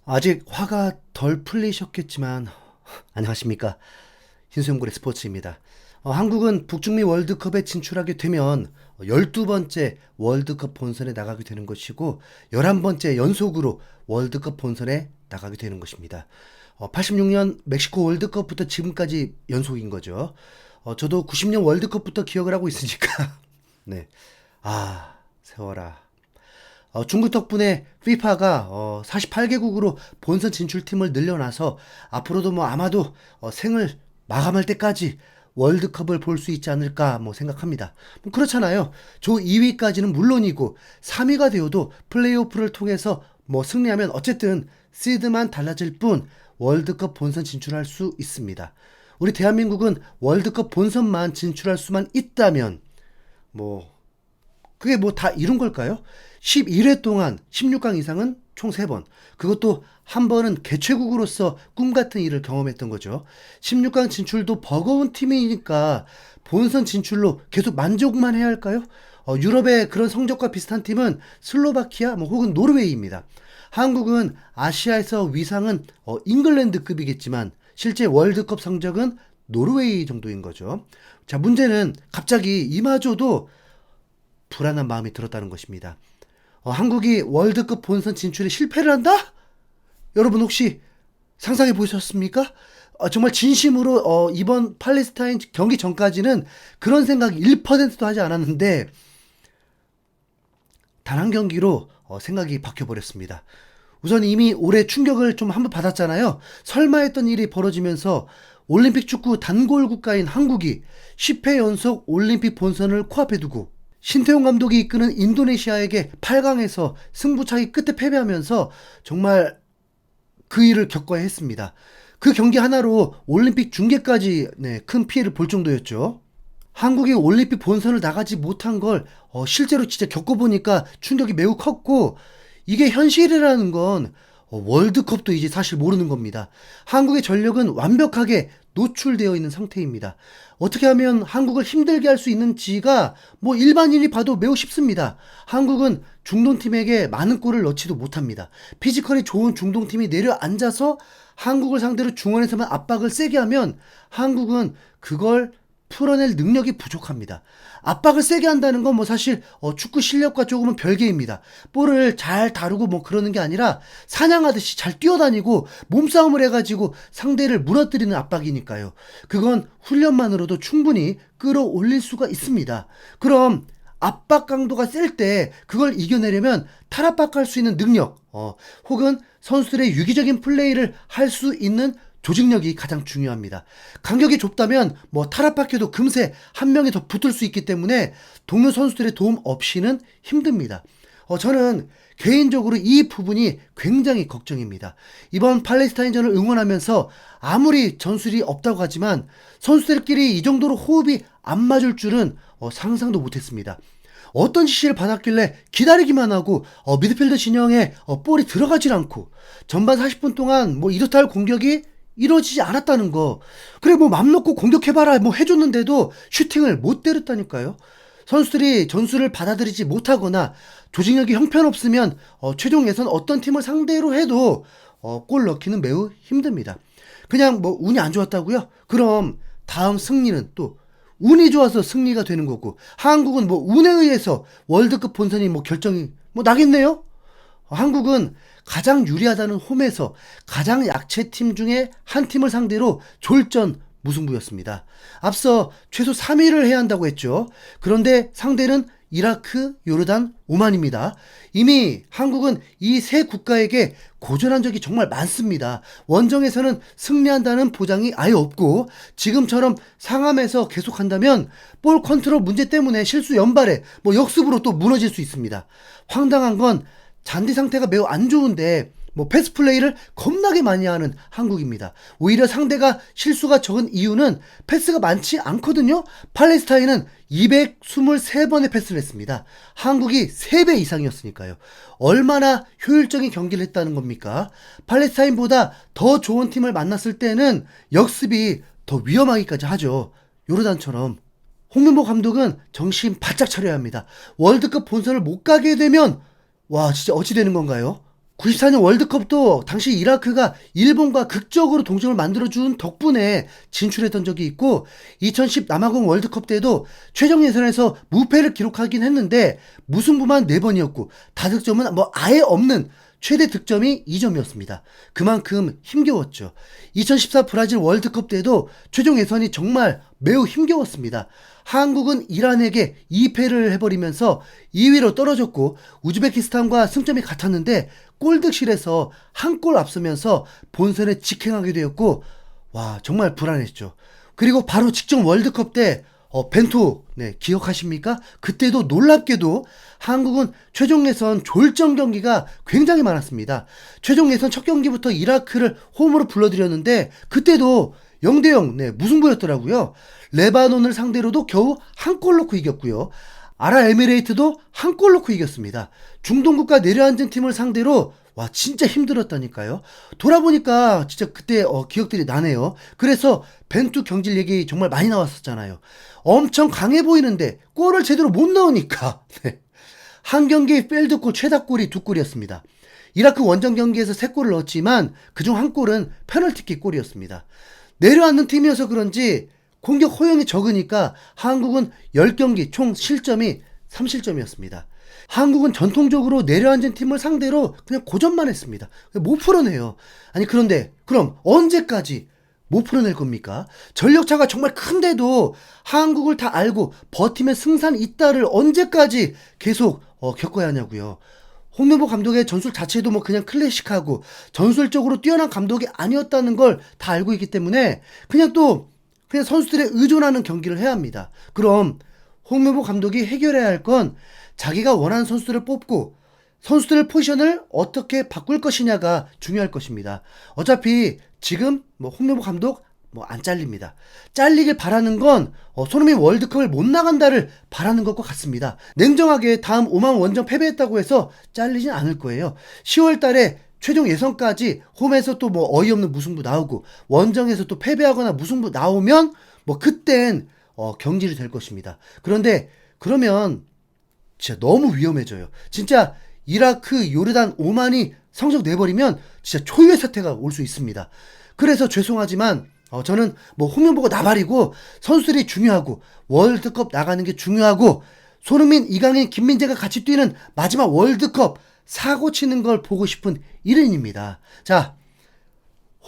아직 화가 덜 풀리셨겠지만 안녕하십니까. hin수용고래 스포츠입니다. 한국은 북중미 월드컵에 진출하게 되면 12번째 월드컵 본선에 나가게 되는 것이고 11번째 연속으로 월드컵 본선에 나가게 되는 것입니다. 86년 멕시코 월드컵부터 지금까지 연속인 거죠. 저도 90년 월드컵부터 기억을 하고 있으니까 네. 세워라. 중국 덕분에 FIFA가 48개국으로 본선 진출팀을 늘려놔서 앞으로도 아마도 생을 마감할 때까지 월드컵을 볼 수 있지 않을까 생각합니다. 그렇잖아요. 조 2위까지는 물론이고 3위가 되어도 플레이오프를 통해서 승리하면 어쨌든 시드만 달라질 뿐 월드컵 본선 진출할 수 있습니다. 우리 대한민국은 월드컵 본선만 진출할 수만 있다면 그게 다 이룬 걸까요? 11회 동안 16강 이상은 총 3번. 그것도 한 번은 개최국으로서 꿈 같은 일을 경험했던 거죠. 16강 진출도 버거운 팀이니까 본선 진출로 계속 만족만 해야 할까요? 유럽의 그런 성적과 비슷한 팀은 슬로바키아 혹은 노르웨이입니다. 한국은 아시아에서 위상은 잉글랜드급이겠지만 실제 월드컵 성적은 노르웨이 정도인 거죠. 자, 문제는 갑자기 이마저도 불안한 마음이 들었다는 것입니다. 한국이 월드컵 본선 진출에 실패를 한다? 여러분 혹시 상상해 보셨습니까? 정말 진심으로 이번 팔레스타인 경기 전까지는 그런 생각이 1%도 하지 않았는데 단 한 경기로 생각이 바뀌어버렸습니다. 우선 이미 올해 충격을 좀 한번 받았잖아요. 설마 했던 일이 벌어지면서 올림픽 축구 단골 국가인 한국이 10회 연속 올림픽 본선을 코앞에 두고 신태용 감독이 이끄는 인도네시아에게 8강에서 승부차기 끝에 패배하면서 정말 그 일을 겪어야 했습니다. 그 경기 하나로 올림픽 중계까지 큰 피해를 볼 정도였죠. 한국이 올림픽 본선을 나가지 못한 걸 실제로 진짜 겪어보니까 충격이 매우 컸고 이게 현실이라는 건 월드컵도 이제 사실 모르는 겁니다. 한국의 전력은 완벽하게 노출되어 있는 상태입니다. 어떻게 하면 한국을 힘들게 할 수 있는지가 일반인이 봐도 매우 쉽습니다. 한국은 중동팀에게 많은 골을 넣지도 못합니다. 피지컬이 좋은 중동팀이 내려앉아서 한국을 상대로 중원에서만 압박을 세게 하면 한국은 그걸 풀어낼 능력이 부족합니다. 압박을 세게 한다는 건 사실 축구 실력과 조금은 별개입니다. 볼을 잘 다루고 그러는 게 아니라 사냥하듯이 잘 뛰어다니고 몸싸움을 해가지고 상대를 무너뜨리는 압박이니까요. 그건 훈련만으로도 충분히 끌어올릴 수가 있습니다. 그럼 압박 강도가 셀 때 그걸 이겨내려면 탈압박할 수 있는 능력 혹은 선수들의 유기적인 플레이를 할 수 있는 조직력이 가장 중요합니다. 간격이 좁다면 탈압박해도 금세 한 명이 더 붙을 수 있기 때문에 동료 선수들의 도움 없이는 힘듭니다. 저는 개인적으로 이 부분이 굉장히 걱정입니다. 이번 팔레스타인전을 응원하면서 아무리 전술이 없다고 하지만 선수들끼리 이 정도로 호흡이 안 맞을 줄은 상상도 못했습니다. 어떤 지시를 받았길래 기다리기만 하고 미드필더 진영에 볼이 들어가질 않고 전반 40분 동안 이렇다 할 공격이 이루어지지 않았다는 거. 그래 맘 놓고 공격해봐라 해줬는데도 슈팅을 못 때렸다니까요. 선수들이 전술을 받아들이지 못하거나 조직력이 형편없으면 최종 예선 어떤 팀을 상대로 해도 골 넣기는 매우 힘듭니다. 그냥 운이 안 좋았다고요? 그럼 다음 승리는 또 운이 좋아서 승리가 되는 거고 한국은 운에 의해서 월드컵 본선이 결정이 나겠네요? 한국은 가장 유리하다는 홈에서 가장 약체팀 중에 한 팀을 상대로 졸전 무승부였습니다. 앞서 최소 3위를 해야 한다고 했죠. 그런데 상대는 이라크, 요르단, 오만입니다. 이미 한국은 이 세 국가에게 고전한 적이 정말 많습니다. 원정에서는 승리한다는 보장이 아예 없고 지금처럼 상암에서 계속한다면 볼 컨트롤 문제 때문에 실수 연발에 역습으로 또 무너질 수 있습니다. 황당한 건 잔디 상태가 매우 안 좋은데 패스 플레이를 겁나게 많이 하는 한국입니다. 오히려 상대가 실수가 적은 이유는 패스가 많지 않거든요. 팔레스타인은 223번의 패스를 했습니다. 한국이 3배 이상이었으니까요. 얼마나 효율적인 경기를 했다는 겁니까? 팔레스타인보다 더 좋은 팀을 만났을 때는 역습이 더 위험하기까지 하죠. 요르단처럼. 홍명보 감독은 정신 바짝 차려야 합니다. 월드컵 본선을 못 가게 되면 와 진짜 어찌 되는 건가요? 94년 월드컵도 당시 이라크가 일본과 극적으로 동점을 만들어준 덕분에 진출했던 적이 있고 2010 남아공 월드컵 때도 최종 예선에서 무패를 기록하긴 했는데 무승부만 4번이었고 다득점은 뭐 아예 없는 최대 득점이 2점이었습니다. 그만큼 힘겨웠죠. 2014 브라질 월드컵 때도 최종 예선이 정말 매우 힘겨웠습니다. 한국은 이란에게 2패를 해버리면서 2위로 떨어졌고 우즈베키스탄과 승점이 같았는데 골득실에서 한 골 앞서면서 본선에 직행하게 되었고 와 정말 불안했죠. 그리고 바로 직전 월드컵 때 벤토 기억하십니까? 그때도 놀랍게도 한국은 최종 예선 졸전 경기가 굉장히 많았습니다. 최종 예선 첫 경기부터 이라크를 홈으로 불러들였는데 그때도 0대0 무승부였더라고요. 레바논을 상대로도 겨우 한 골 넣고 이겼고요. 아랍에미레이트도 한 골 넣고 이겼습니다. 중동 국가 내려앉은 팀을 상대로 와 진짜 힘들었다니까요. 돌아보니까 진짜 그때 기억들이 나네요. 그래서 벤투 경질 얘기 정말 많이 나왔었잖아요. 엄청 강해 보이는데 골을 제대로 못 넣으니까 한 경기 필드골 최다골이 2골이었습니다. 이라크 원정 경기에서 3골을 넣었지만 그중 한 골은 페널티킥 골이었습니다. 내려앉는 팀이어서 그런지 공격 허용이 적으니까 한국은 10경기 총 실점이 3실점이었습니다. 한국은 전통적으로 내려앉은 팀을 상대로 그냥 고전만 했습니다. 못 풀어내요. 아니 그런데 그럼 언제까지 못 풀어낼 겁니까? 전력차가 정말 큰데도 한국을 다 알고 버티면 승산 있다를 언제까지 계속 겪어야 하냐고요. 홍명보 감독의 전술 자체도 뭐 그냥 클래식하고 전술적으로 뛰어난 감독이 아니었다는 걸 다 알고 있기 때문에 그냥 선수들에 의존하는 경기를 해야 합니다. 그럼 홍명보 감독이 해결해야 할 건 자기가 원하는 선수들을 뽑고 선수들의 포지션을 어떻게 바꿀 것이냐가 중요할 것입니다. 어차피 지금 홍명보 감독 안 잘립니다. 잘리길 바라는 건 손흥민 월드컵을 못 나간다를 바라는 것과 같습니다. 냉정하게 다음 오만 원정 패배했다고 해서 잘리진 않을 거예요. 10월 달에 최종 예선까지 홈에서 또 어이없는 무승부 나오고 원정에서 또 패배하거나 무승부 나오면 그땐 경질이 될 것입니다. 그런데 그러면 진짜 너무 위험해져요. 진짜 이라크, 요르단, 오만이 성적 내버리면 진짜 초유의 사태가 올 수 있습니다. 그래서 죄송하지만 저는 홍명보가 나발이고 선수들이 중요하고 월드컵 나가는 게 중요하고 손흥민, 이강인, 김민재가 같이 뛰는 마지막 월드컵 사고 치는 걸 보고 싶은 일인입니다. 자,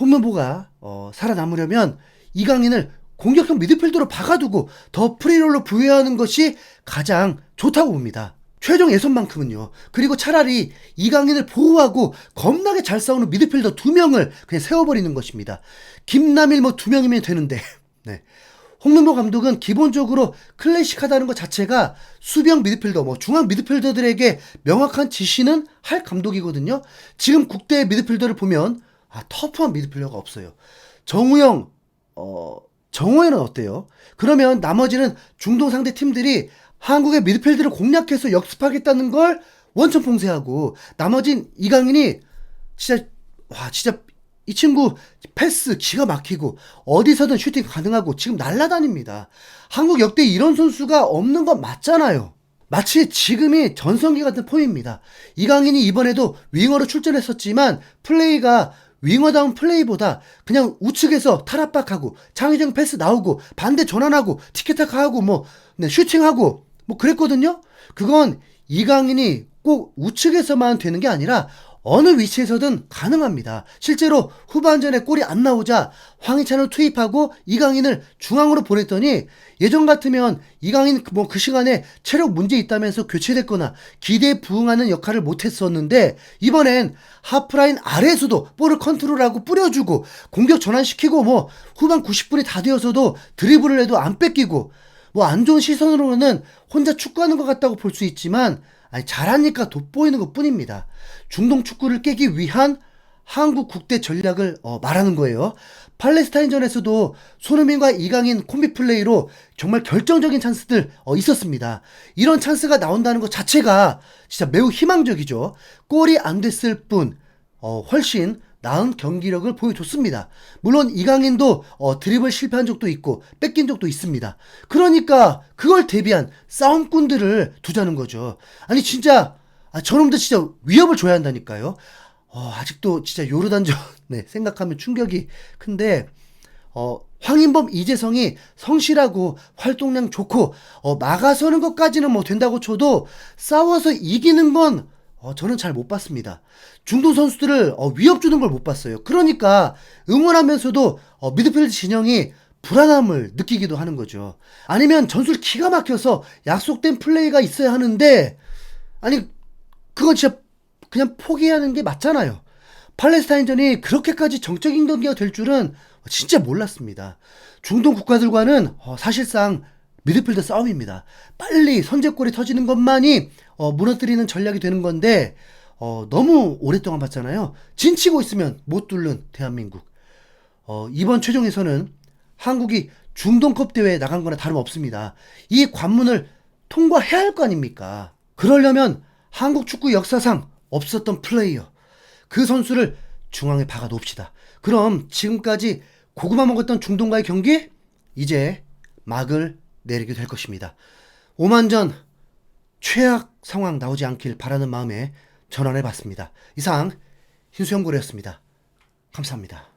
홍명보가 살아남으려면 이강인을 공격형 미드필더로 박아두고 더 프리롤로 부여하는 것이 가장 좋다고 봅니다. 최종 예선만큼은요. 그리고 차라리 이강인을 보호하고 겁나게 잘 싸우는 미드필더 2명을 그냥 세워버리는 것입니다. 김남일 2명이면 되는데 홍명보 감독은 기본적으로 클래식하다는 것 자체가 수비형 미드필더, 중앙 미드필더들에게 명확한 지시는 할 감독이거든요. 지금 국대 미드필더를 보면 터프한 미드필더가 없어요. 정우영, 정호연은 어때요? 그러면 나머지는 중동 상대 팀들이 한국의 미드필드를 공략해서 역습하겠다는 걸 원천 봉쇄하고 나머진 이강인이 진짜 이 친구 패스 기가 막히고 어디서든 슈팅 가능하고 지금 날라다닙니다. 한국 역대 이런 선수가 없는 건 맞잖아요. 마치 지금이 전성기 같은 폼입니다. 이강인이 이번에도 윙어로 출전했었지만 플레이가 윙어다운 플레이보다 그냥 우측에서 탈압박하고 창의적 패스 나오고 반대 전환하고 티키타카하고 슈팅하고 그랬거든요. 그건 이강인이 꼭 우측에서만 되는 게 아니라 어느 위치에서든 가능합니다. 실제로 후반전에 골이 안 나오자 황희찬을 투입하고 이강인을 중앙으로 보냈더니 예전 같으면 이강인 그 시간에 체력 문제 있다면서 교체됐거나 기대에 부응하는 역할을 못했었는데 이번엔 하프라인 아래에서도 볼을 컨트롤하고 뿌려주고 공격 전환시키고 후반 90분이 다 되어서도 드리블을 해도 안 뺏기고 안 좋은 시선으로는 혼자 축구하는 것 같다고 볼 수 있지만 잘하니까 돋보이는 것 뿐입니다. 중동 축구를 깨기 위한 한국 국대 전략을 말하는 거예요. 팔레스타인전에서도 손흥민과 이강인 콤비 플레이로 정말 결정적인 찬스들 있었습니다. 이런 찬스가 나온다는 것 자체가 진짜 매우 희망적이죠. 골이 안 됐을 뿐 훨씬 나은 경기력을 보여줬습니다. 물론 이강인도 드리블 실패한 적도 있고 뺏긴 적도 있습니다. 그러니까 그걸 대비한 싸움꾼들을 두자는 거죠. 아니 진짜 저놈들 진짜 위협을 줘야 한다니까요. 아직도 진짜 요르단전 네, 생각하면 충격이 큰데 황인범, 이재성이 성실하고 활동량 좋고 막아서는 것까지는 뭐 된다고 쳐도 싸워서 이기는 건 저는 잘 못 봤습니다. 중동 선수들을 위협 주는 걸 못 봤어요. 그러니까 응원하면서도 미드필드 진영이 불안함을 느끼기도 하는 거죠. 아니면 전술 기가 막혀서 약속된 플레이가 있어야 하는데 아니 그건 진짜 그냥 포기하는 게 맞잖아요. 팔레스타인전이 그렇게까지 정적인 경기가 될 줄은 진짜 몰랐습니다. 중동 국가들과는 사실상 미드필더 싸움입니다. 빨리 선제골이 터지는 것만이 무너뜨리는 전략이 되는 건데 너무 오랫동안 봤잖아요. 진치고 있으면 못 뚫는 대한민국. 이번 최종에서는 한국이 중동컵 대회에 나간 거나 다름없습니다. 이 관문을 통과해야 할 거 아닙니까? 그러려면 한국 축구 역사상 없었던 플레이어, 그 선수를 중앙에 박아 놓읍시다. 그럼 지금까지 고구마 먹었던 중동과의 경기 이제 막을 내리게 될 것입니다. 오만전 최악 상황 나오지 않길 바라는 마음에 전환해 봤습니다. 이상 흰수염고래였습니다. 감사합니다.